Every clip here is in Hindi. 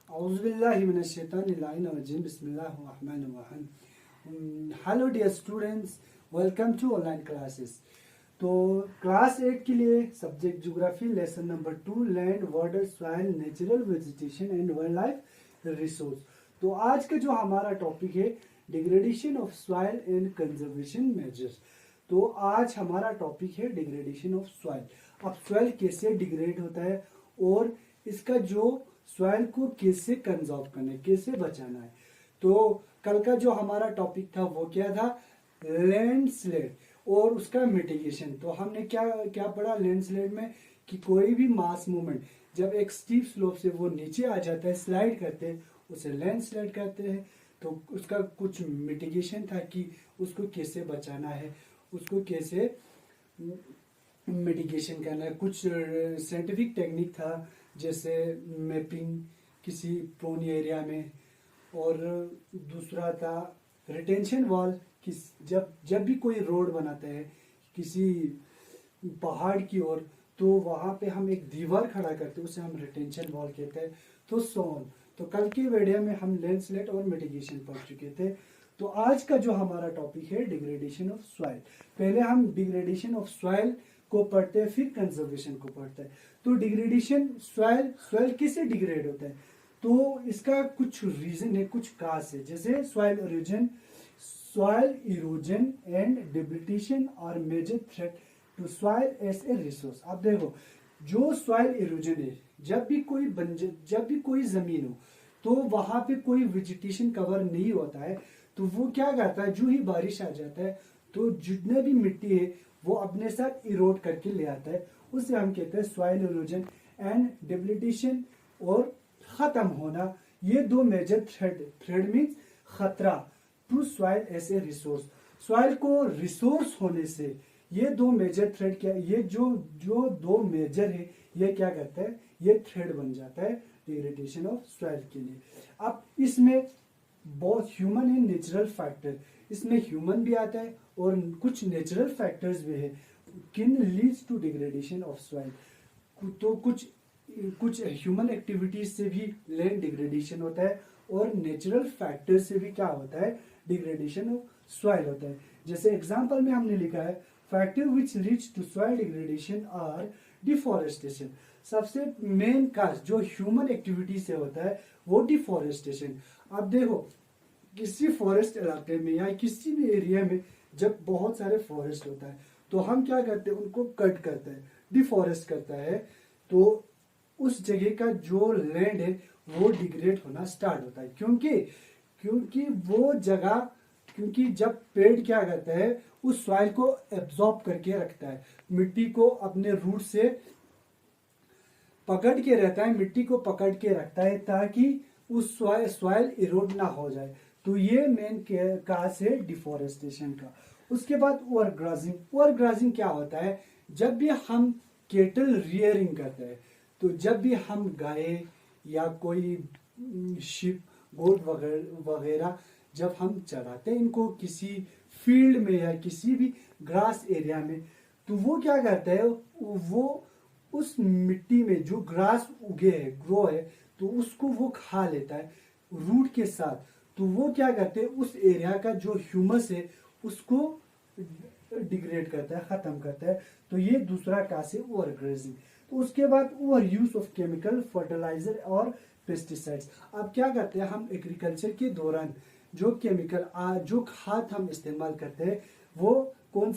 Auzubillahiminash-shaytanir-rajim. Bismillahir-rahmanir-rahim. Hello dear students, welcome to online classes. तो क्लास 8 के लिए subject geography lesson number 2 land water soil natural vegetation and wild life resource. तो आज का जो हमारा टॉपिक है degradation of soil and conservation measures. तो आज हमारा टॉपिक है डिग्रेडेशन ऑफ सॉइल। अब सॉइल कैसे डिग्रेड होता है और इसका जो सॉइल को कैसे कंजर्व करना है, कैसे बचाना है। तो कल का जो हमारा टॉपिक था वो क्या था, लैंडस्लाइड और उसका मिटिगेशन। तो हमने क्या क्या पढ़ा लैंडस्लाइड में कि कोई भी मास मूवमेंट जब एक स्टीप स्लोप से वो नीचे आ जाता है, स्लाइड करते हैं, उसे लैंडस्लाइड कहते हैं। तो उसका कुछ मिटिगेशन था कि उसको कैसे बचाना है, उसको कैसे मिटिगेशन करना है। कुछ साइंटिफिक टेक्निक था जैसे मैपिंग किसी प्रोन एरिया में, और दूसरा था रिटेंशन वॉल कि जब भी कोई रोड बनाता है किसी पहाड़ की ओर, तो वहां पे हम एक दीवार खड़ा करते हैं, उसे हम रिटेंशन वॉल कहते हैं। तो सोन, तो कल के वीडियो में हम लैंडस्लाइड और मिटिगेशन पढ़ चुके थे। तो आज का जो हमारा टॉपिक है डिग्रेडेशन ऑफ सॉइल। पहले हम डिग्रेडेशन ऑफ सॉइल को पढ़ते हैं, फिर कंजर्वेशन को पढ़ते हैं। तो डिग्रेडेशन सॉइल कैसे डिग्रेड होता है, तो इसका कुछ रीजन है, कुछ काज है। जैसे soil erosion and depletion are major threat to soil as a resource. अब देखो, जो सॉइल इरोजन है, जब भी कोई जमीन हो तो वहां पे कोई वेजिटेशन कवर नहीं होता है, तो वो क्या करता है, जो ही बारिश आ जाता है तो जितने भी मिट्टी है वो अपने साथ इरोड करके ले आता है। उसे हम कहते हैं सॉइल इरोजन एंड डिप्लीशन और खत्म होना। ये दो मेजर थ्रेड मीन्स खतरा to soil as a resource. Soil को रिसोर्स होने से ये दो मेजर थ्रेड क्या, ये जो दो मेजर है, ये क्या करता है, ये थ्रेड बन जाता है डिग्रेडेशन ऑफ सॉइल के लिए। अब इसमें बहुत ह्यूमन एंड नेचुरल फैक्टर, इसमें ह्यूमन भी आता है और कुछ नेचुरल फैक्टर्स भी है किन leads to degradation of soil. तो कुछ ह्यूमन एक्टिविटीज से भी लैंड डिग्रेडेशन होता है और नेचुरल फैक्टर से भी क्या होता है, डिग्रेडेशन ऑफ सॉइल होता है। जैसे एग्जांपल में हमने लिखा है factor which leads to soil degradation are deforestation. सबसे मेन काज जो ह्यूमन एक्टिविटी से होता है वो डिफॉरेस्टेशन। अब देखो, किसी फॉरेस्ट इलाके में या किसी भी एरिया में जब बहुत सारे फॉरेस्ट होता है तो हम क्या करते हैं, उनको कट करते हैं, डिफॉरेस्ट करता है। तो उस जगह का जो लैंड है वो डिग्रेड होना स्टार्ट होता है। क्योंकि वो जगह, क्योंकि जब पेड़ क्या करता है, उस सॉइल को एब्जॉर्ब करके रखता है, मिट्टी को अपने रूट से पकड़ के रहता है, मिट्टी को पकड़ के रखता है ताकि उस सॉइल इरोड ना हो जाए। तो ये मेन काज है डिफॉरेस्टेशन का। उसके बाद ओवरग्राजिंग क्या होता है, जब भी हम केटल रियरिंग करते हैं, तो जब भी हम गाय या कोई शिप गोट वगैरह जब हम चढ़ाते हैं इनको किसी फील्ड में या किसी भी ग्रास एरिया में, तो वो क्या करता है, वो उस मिट्टी में जो ग्रास उगे है, ग्रो है, तो उसको वो खा लेता है रूट के साथ। तो वो क्या करते हैं, उस एरिया का जो ह्यूमस है उसको डिग्रेड करता है, खत्म करता है। तो ये दूसरा काज है ओवरग्रेजिंग। तो उसके बाद over use of chemical fertiliser और पेस्टिसाइड्स। अब क्या करते हैं, हम एग्रीकल्चर के दौरान जो केमिकल जो खाद हम इस्तेमाल करते हैं, वो कौन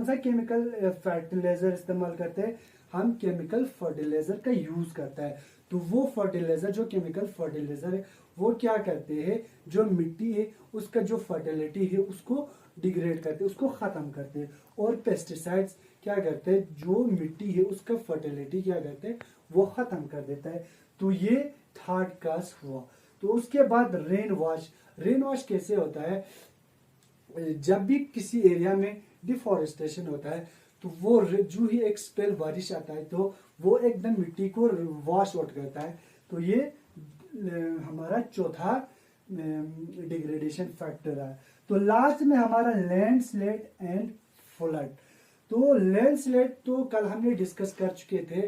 सा केमिकल फर्टिलाइजर इस्तेमाल करते हैं, हम केमिकल फर्टिलाइजर का यूज करता है। तो वो फर्टिलाइजर, जो केमिकल फर्टिलाइजर है, वो क्या करते हैं, जो मिट्टी है उसका जो फर्टिलिटी है उसको डिग्रेड करते हैं, उसको खत्म करते हैं। और पेस्टिसाइड्स क्या करते हैं, जो मिट्टी है उसका फर्टिलिटी क्या करते हैं, वो खत्म कर देता है। तो ये थर्ड काज हुआ। तो उसके बाद रेन वॉश कैसे होता है, जब भी किसी एरिया में डिफॉरेस्टेशन होता है तो वो जो ही एक स्पेल बारिश आता है तो वो एकदम मिट्टी को वॉश आउट करता है। तो ये हमारा चौथा डिग्रेडेशन फैक्टर है। तो लास्ट में हमारा लैंडस्लाइड एंड फ्लड। तो लैंडस्लाइड तो कल हमने डिस्कस कर चुके थे।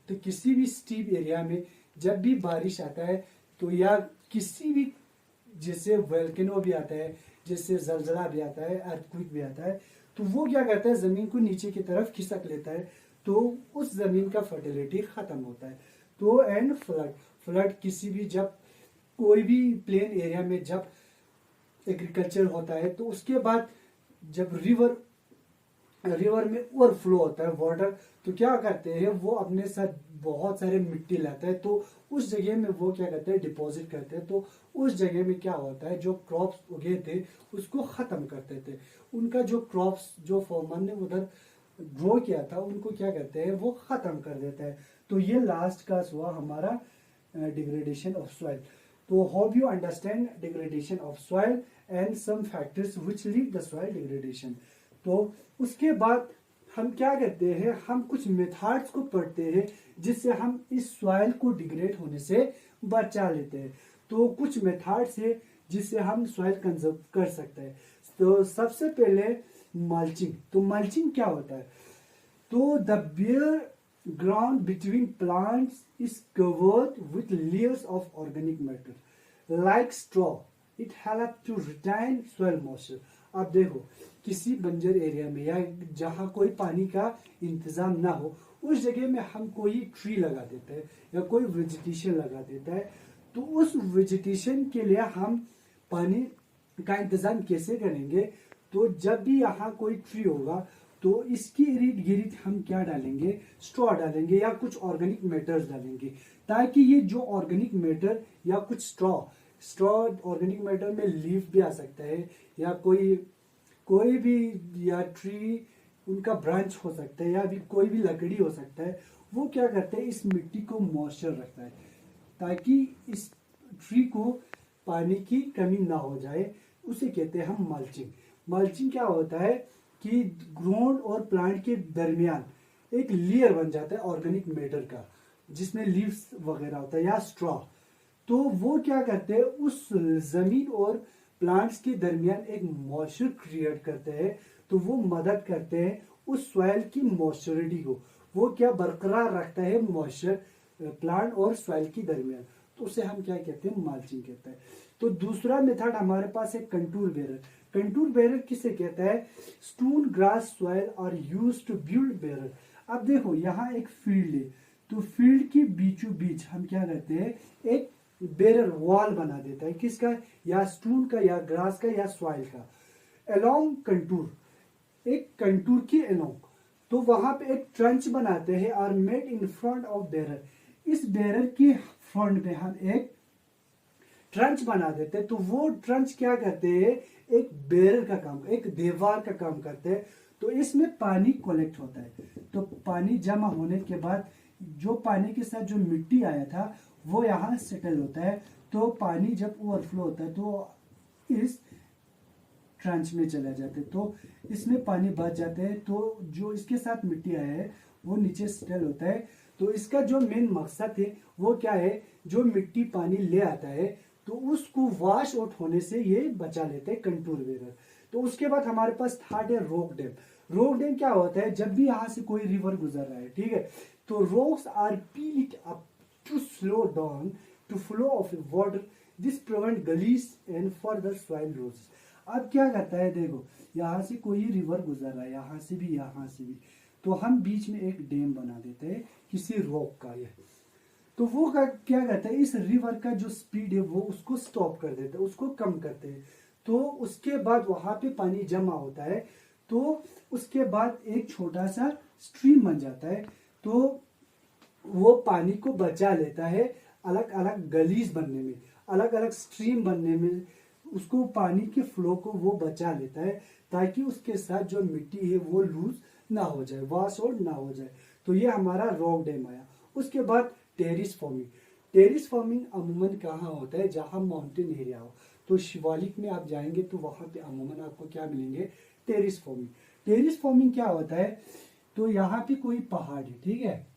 तो किसी भी स्टीप एरिया में जब भी बारिश आता है तो या किसी भी, जैसे वोल्केनो भी आता है, जैसे जलजला भी आता है, अर्थक्वेक भी आता है, तो वो क्या करता है जमीन को नीचे की तरफ खिसक लेता है, तो उस जमीन का फर्टिलिटी खत्म होता है। तो एंड फ्लड, फ्लड किसी भी, जब कोई भी प्लेन एरिया में जब एग्रीकल्चर होता है तो उसके बाद जब रिवर में ओवरफ्लो होता है वाटर, तो क्या करते हैं वो अपने साथ बहुत सारे मिट्टी लाता है, तो उस जगह में वो क्या करते हैं डिपॉजिट करते हैं, तो उस जगह में क्या होता है जो क्रॉप्स उगे थे उसको खत्म करते थे। उनका जो क्रॉप्स जो फार्मर ने उधर ग्रो किया था उनको क्या करते हैं वो खत्म कर देता है। तो ये लास्ट का हुआ हमारा डिग्रेडेशन ऑफ सॉइल। तो hope you understand degradation of soil and some factors which lead the soil degradation. तो उसके बाद हम क्या करते हैं, हम कुछ मेथड्स को पढ़ते हैं जिससे हम इस सॉइल को डिग्रेड होने से बचा लेते हैं। तो कुछ मेथड्स है जिससे हम सॉइल कंजर्व कर सकते हैं। तो सबसे पहले मल्चिंग। तो मल्चिंग क्या होता है, तो the bare ground between plants is covered with layers of organic matter like straw. It helps to retain soil moisture. अब देखो किसी बंजर एरिया में या जहाँ कोई पानी का इंतजाम ना हो उस जगह में हम कोई ट्री लगा देते हैं या कोई वेजिटेशन लगा देता है, तो उस वेजिटेशन के लिए हम पानी का इंतजाम कैसे करेंगे। तो जब भी यहाँ कोई ट्री होगा तो इसके इर्द गिर्द हम क्या डालेंगे, स्ट्रॉ डालेंगे या कुछ ऑर्गेनिक मैटर्स डालेंगे, ताकि ये जो ऑर्गेनिक मैटर या कुछ स्ट्रॉ ऑर्गेनिक मैटर में लीफ भी आ सकता है या कोई भी या ट्री उनका ब्रांच हो सकता है या भी कोई भी लकड़ी हो सकता है, वो क्या करते हैं इस मिट्टी को मॉइस्चर रखता है ताकि इस ट्री को पानी की कमी ना हो जाए। उसे कहते हैं हम मल्चिंग। मल्चिंग क्या होता है कि ग्राउंड और प्लांट के दरमियान एक लेयर बन जाता है ऑर्गेनिक मैटर का जिसमें लीव्स वगैरह होता है या स्ट्रॉ। तो वो क्या करते हैं उस जमीन और प्लांट्स के दरमियान एक मॉइस्चर क्रिएट करते हैं, तो वो मदद करते हैं उस सॉइल की मॉइस्चरिटी को, वो क्या बरकरार रखता है मॉइस्चर प्लांट और सॉइल के दरमियान, तो उसे हम क्या कहते हैं मल्चिंग कहते हैं। तो दूसरा मेथड हमारे पास है कंटूर बेरर। कंटूर बेरर किसे कहता है, stone grass soil are used to build barrier. अब देखो यहाँ एक फील्ड है, तो फील्ड के बीचों बीच हम क्या करते हैं एक बेरर वॉल बना देता है, किसका, या स्टोन का या ग्रास का या सॉइल का, अलोंग कंटूर, एक कंटूर के अलोंग। तो वहां पे एक ट्रंच बनाते हैं और made in front of bearer. इस बेरर के फ्रंट में हम एक ट्रंच बना देते हैं, तो वो ट्रंच क्या करते हैं एक बेरर का काम, एक दीवार का काम करते हैं। तो इसमें पानी कलेक्ट होता है, तो पानी जमा होने के बाद जो पानी के साथ जो मिट्टी आया था वो यहाँ सेटल होता है। तो पानी जब ओवरफ्लो होता है तो इस ट्रंच में चला जाता है, तो इसमें पानी बच जाते हैं, तो जो इसके साथ मिट्टी आया है वो नीचे सेटल होता है। तो इसका जो मेन मकसद है वो क्या है, जो मिट्टी पानी ले आता है तो उसको वॉश आउट होने से ये बचा लेते हैं कंटूर बेरर। तो उसके बाद हमारे पास थर्ड है रॉक डैम। रॉक डैम क्या होता है, जब भी यहाँ से कोई रिवर गुजर रहा है, ठीक है, तो rocks are pile it up to slow down to flow of water, this prevent gullies and further soil loss. अब क्या करता है, देखो यहाँ से कोई रिवर गुजर रहा है, यहाँ से भी यहाँ से भी, तो हम बीच में एक डैम बना देते हैं किसी रॉक का, ये तो वो क्या करता है इस रिवर का जो स्पीड है वो उसको स्टॉप कर देता है, उसको कम करते हैं। तो उसके बाद वहां पे पानी जमा होता है, तो उसके बाद एक छोटा सा स्ट्रीम बन जाता है, तो वो पानी को बचा लेता है अलग अलग गलीज बनने में, अलग अलग स्ट्रीम बनने में, उसको पानी के फ्लो को वो बचा लेता है ताकि उसके साथ जो मिट्टी है वो लूज ना हो जाए, वॉश आउट ना हो जाए। तो ये हमारा रॉक डैम आया। उसके बाद टेरिस फॉर्मिंग। टेरिस फॉर्मिंग अमूमन कहाँ होता है, जहाँ माउंटेन एरिया हो, तो शिवालिक में आप जाएंगे तो वहां पे अमूमन आपको क्या मिलेंगे, टेरिस फॉर्मिंग। टेरिस फॉर्मिंग क्या होता है, तो यहाँ पे कोई पहाड़ है, ठीक है,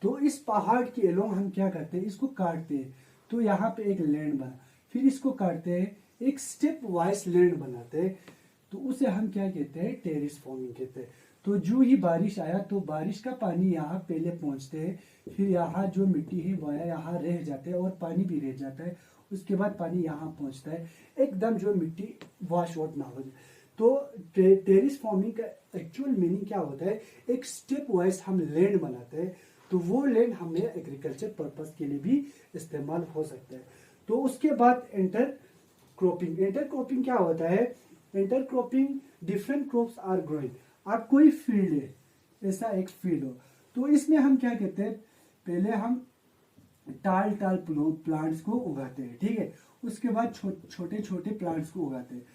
तो इस पहाड़ के अलोंग हम क्या करते हैं इसको काटते हैं, तो यहाँ पे एक लैंड बना, फिर इसको काटते हैं, एक स्टेप वाइज लैंड बनाते हैं, तो उसे हम क्या कहते हैं टेरिस फॉर्मिंग कहते हैं। तो जो ही बारिश आया तो बारिश का पानी यहाँ पहले पहुंचते है, फिर यहाँ जो मिट्टी है वह यहाँ रह जाते हैं और पानी भी रह जाता है, उसके बाद पानी यहाँ पहुंचता है, एकदम जो मिट्टी वॉश आउट ना हो जाए। तो टेरिस फार्मिंग का एक्चुअल मीनिंग क्या होता है, एक स्टेप वाइज हम लैंड बनाते हैं, तो वो लैंड हमें एग्रीकल्चर पर्पस के लिए भी इस्तेमाल हो सकता है। तो उसके बाद इंटर क्रॉपिंग। इंटर क्रॉपिंग क्या होता है, inter cropping different crops are growing. आप कोई फील्ड है, ऐसा एक फील्ड हो, तो इसमें हम क्या कहते हैं, पहले हम टाल टाल प्लांट्स को उगाते हैं, ठीक है, उसके बाद छोटे छोटे प्लांट्स को उगाते हैं,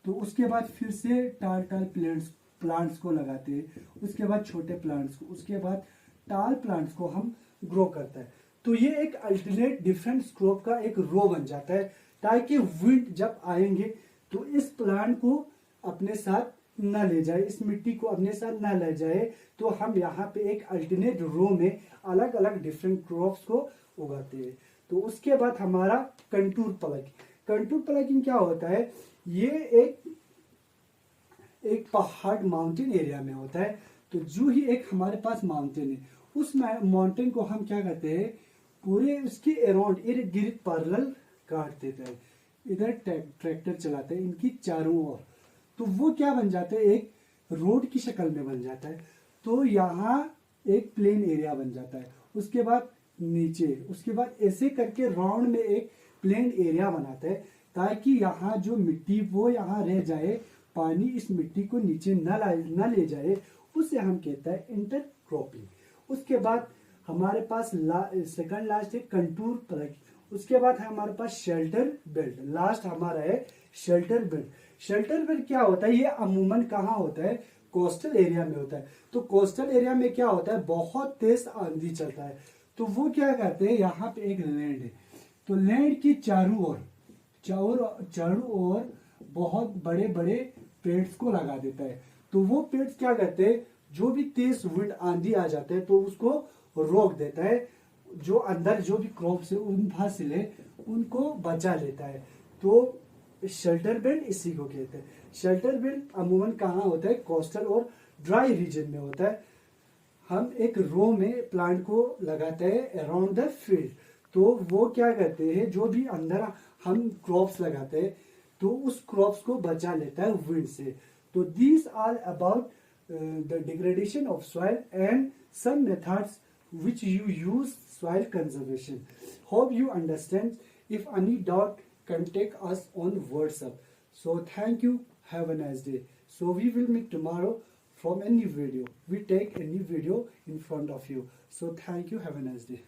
तो उसके बाद फिर से टाल टाल प्लांट्स को लगाते हैं, उसके बाद छोटे प्लांट्स को, उसके बाद टाल प्लांट्स को हम ग्रो करता है। तो ये एक अल्टरनेट डिफरेंट क्रॉप का एक रो बन जाता है, ताकि विंड जब आएंगे तो इस प्लांट को अपने साथ न ले जाए, इस मिट्टी को अपने साथ न ले जाए, तो हम यहाँ पे एक अल्टरनेट रो में अलग अलग डिफरेंट क्रॉप्स को उगाते हैं। तो उसके बाद हमारा कंटूर प्लगिंग। कंटूर प्लगिंग क्या होता है, ये एक पहाड़ माउंटेन एरिया में होता है। तो जो ही एक हमारे पास माउंटेन है, उस माउंटेन को हम क्या करते हैं, पूरे उसके अराउंड इर्द गिर्द पैरेलल काट देते हैं, इधर ट्रैक्टर चलाते हैं इनकी चारों ओर, तो वो क्या बन जाता है, एक रोड की शक्ल में बन जाता है। तो यहाँ एक प्लेन एरिया बन जाता है, उसके बाद नीचे, उसके बाद ऐसे करके राउंड में एक प्लेन एरिया बनाता है, ताकि यहाँ जो मिट्टी वो यहाँ रह जाए, पानी इस मिट्टी को नीचे न ले जाए, उसे हम कहता है इंटरक्रॉपिंग। उसके बाद हमारे पास सेकंड लास्ट है कंटूर प्लगिंग। उसके बाद है हमारे पास शेल्टर बेल्ट, लास्ट हमारा है शेल्टर बेल्ट। शेल्टर बेल्ट क्या होता है, ये अमूमन कहाँ होता है, कोस्टल एरिया में होता है। तो कोस्टल एरिया में क्या होता है, बहुत तेज आंधी चलता है, तो वो क्या करते हैं, यहाँ पे एक लैंड है, तो लैंड की चारों ओर बहुत बड़े बड़े पेड़ को लगा देता है। तो वो पेड़ क्या करते हैं, जो भी तेज विंड आंधी आ जाते हैं तो उसको रोक देता है, जो अंदर जो भी क्रॉप्स है उन फसल है उनको बचा लेता है। तो शेल्टर बेल्ट इसी को कहते हैं। शेल्टर बेल्ट अमूमन कहाँ होता है, कोस्टल और ड्राई रीजन में होता है। हम एक रो में प्लांट को लगाते हैं अराउंड द फील्ड, तो वो क्या करते हैं, जो भी अंदर हम क्रॉप्स लगाते हैं तो उस क्रॉप्स को बचा लेता है विंड से। तो these are about the degradation of soil and some methods which you use soil conservation. Hope you understand. If any doubt, contact us on WhatsApp. So thank you. Have a nice day. So we will meet tomorrow from any video. We take any video in front of you. So thank you. Have a nice day.